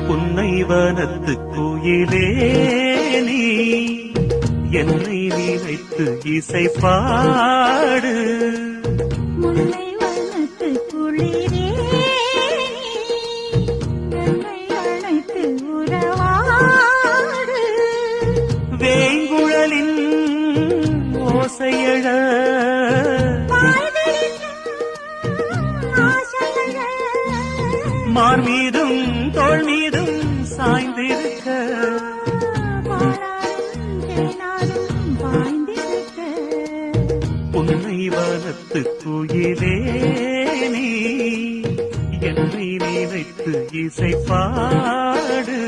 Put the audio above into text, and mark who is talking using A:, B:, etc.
A: புன்னை வனத்து குயிலே நீ என்னை நினைத்து இசை பாடு.
B: முல்லை வனத்து குளிரே என்னை அழைத்து உறவாடு.
A: வேங்குழலின் ஓசையழ மார் மீதும் தோள் மீதும் சாய்ந்திருக்க. புன்னை வனத்து குயிலே நீ என்னை நினைத்து இசை பாடு.